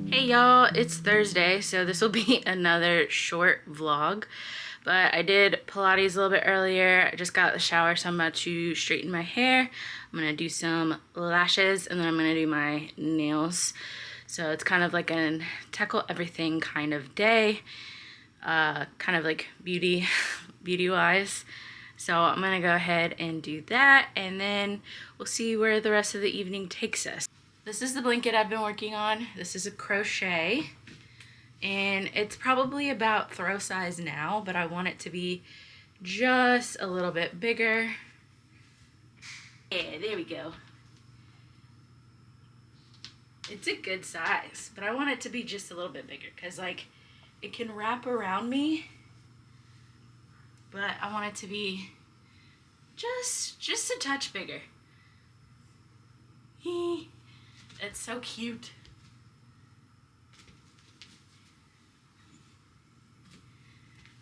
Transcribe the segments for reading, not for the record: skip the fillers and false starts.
Hey y'all, it's Thursday, so this will be another short vlog. But I did Pilates a little bit earlier. I just got out of the shower, so I'm about to straighten my hair. I'm gonna do some lashes, and then I'm gonna do my nails. So it's kind of like an tackle everything kind of day, kind of like beauty wise. So I'm gonna go ahead and do that, and then we'll see where the rest of the evening takes us. This is the blanket I've been working on. This is a crochet, and it's probably about throw size now, but I want it to be just a little bit bigger. Yeah, there we go. It's a good size, but I want it to be just a little bit bigger because, like, it can wrap around me, but I want it to be just a touch bigger. It's so cute.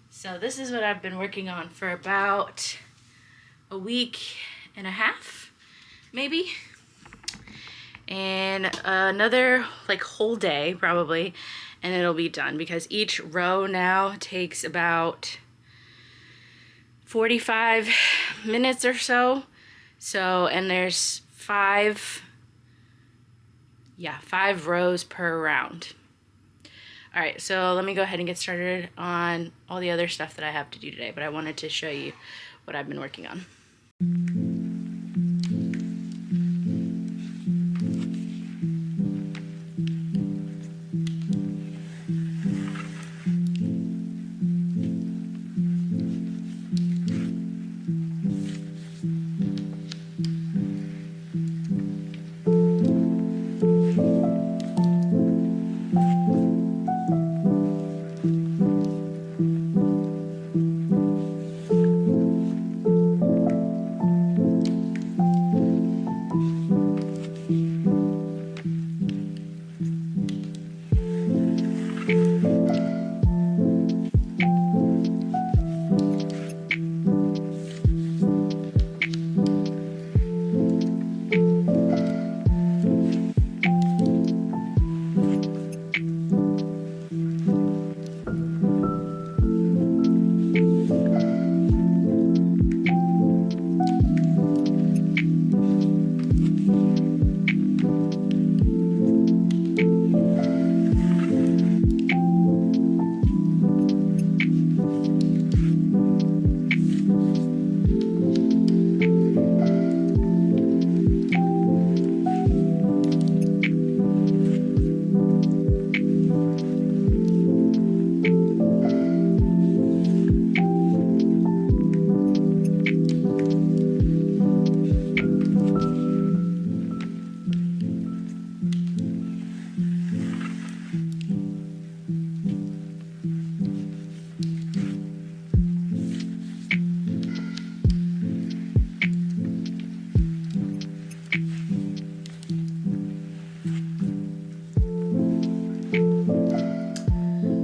So this is what I've been working on for about a week and a half, maybe. And another like whole day probably, and it'll be done because each row now takes about 45 minutes or so. So, and there's five rows per round. All right, so let me go ahead and get started on all the other stuff that I have to do today, but I wanted to show you what I've been working on.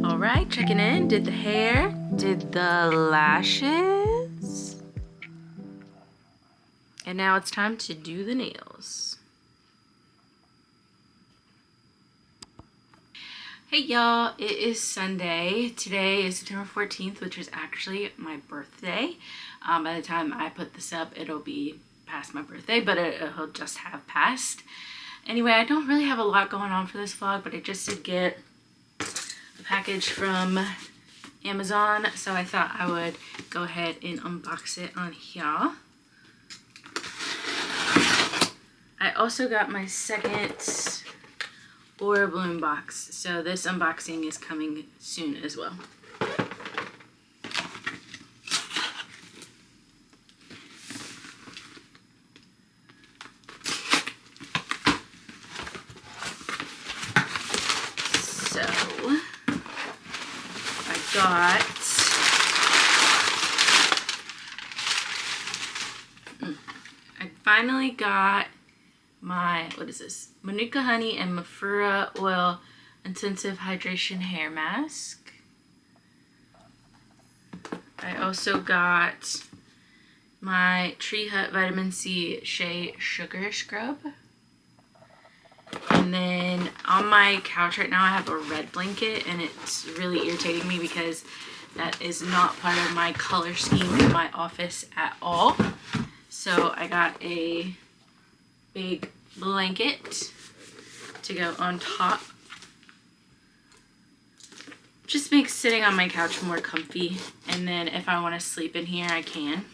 Alright, checking in, did the hair, did the lashes, and now it's time to do the nails. Hey y'all, it is Sunday. Today is September 14th, which is actually my birthday. By the time I put this up, it'll be past my birthday, but it'll just have passed. Anyway, I don't really have a lot going on for this vlog, but I just did get a package from Amazon, so I thought I would go ahead and unbox it on here. I also got my second Aura Bloom box, so this unboxing is coming soon as well. So I finally got my, what is this? Manuka Honey and Mafura Oil Intensive Hydration Hair Mask. I also got my Tree Hut Vitamin C Shea Sugar Scrub. And then on my couch right now I have a red blanket, and it's really irritating me because that is not part of my color scheme in my office at all. So I got a big blanket to go on top. Just makes sitting on my couch more comfy, and then if I want to sleep in here I can.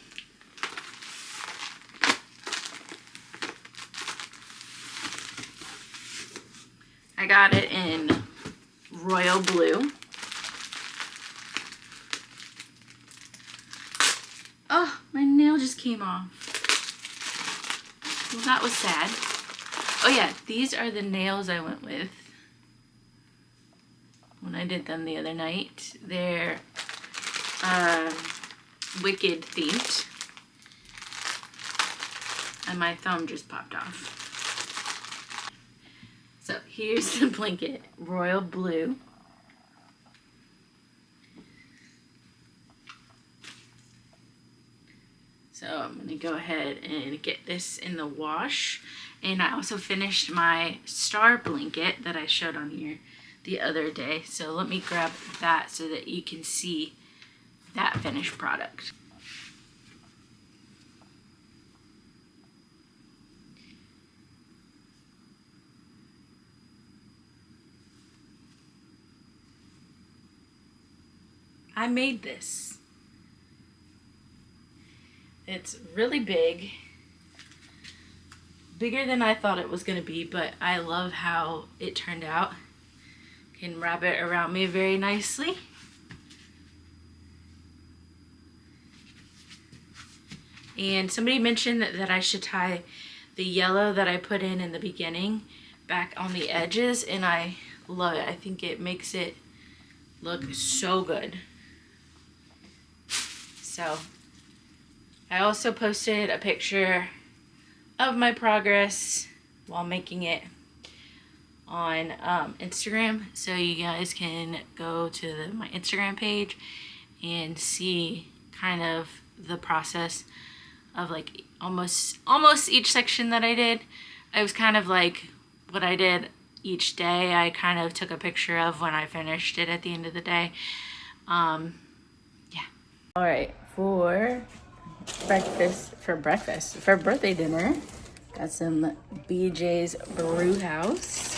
I got it in royal blue. Oh, my nail just came off. Well, that was sad. Oh yeah, these are the nails I went with when I did them the other night. They're Wicked themed. And my thumb just popped off. So here's the blanket, royal blue. So I'm gonna go ahead and get this in the wash. And I also finished my star blanket that I showed on here the other day. So let me grab that so that you can see that finished product. I made this. It's really big. Bigger than I thought it was going to be, but I love how it turned out. Can wrap it around me very nicely. And somebody mentioned that I should tie the yellow that I put in the beginning back on the edges, and I love it. I think it makes it look so good. So I also posted a picture of my progress while making it on Instagram, so you guys can go to my Instagram page and see kind of the process of like almost each section that I did. It was kind of like what I did each day. I kind of took a picture of when I finished it at the end of the day. Yeah. All right, for birthday dinner, got some BJ's Brew House.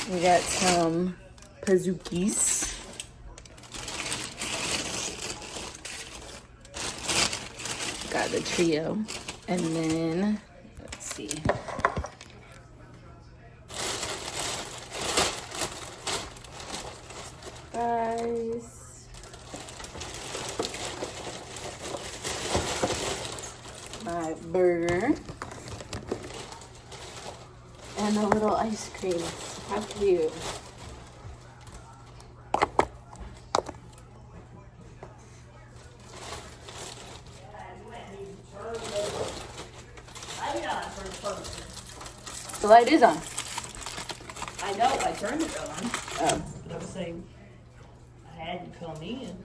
We got some Pazookies. Got the trio. And then, let's see. Fries. My burger. And a little ice cream. How cute. The light is on. I know, I turned it on. Oh. But I was saying, I had to come in.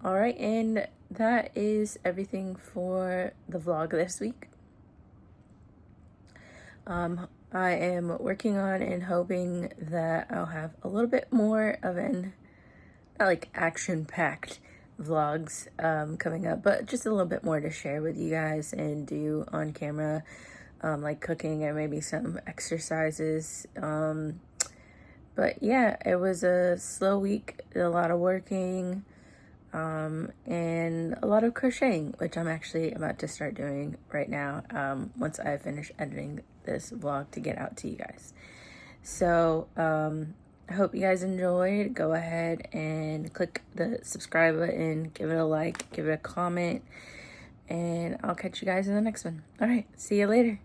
All right, and that is everything for the vlog this week. I am working on and hoping that I'll have a little bit more of an, not like action-packed vlogs coming up, but just a little bit more to share with you guys and do on camera, like cooking and maybe some exercises. But yeah, it was a slow week, a lot of working, and a lot of crocheting, which I'm actually about to start doing right now, once I finish editing this vlog to get out to you guys. So I hope you guys enjoyed. Go ahead and click the subscribe button, give it a like, give it a comment, and I'll catch you guys in the next one. All right, see you later.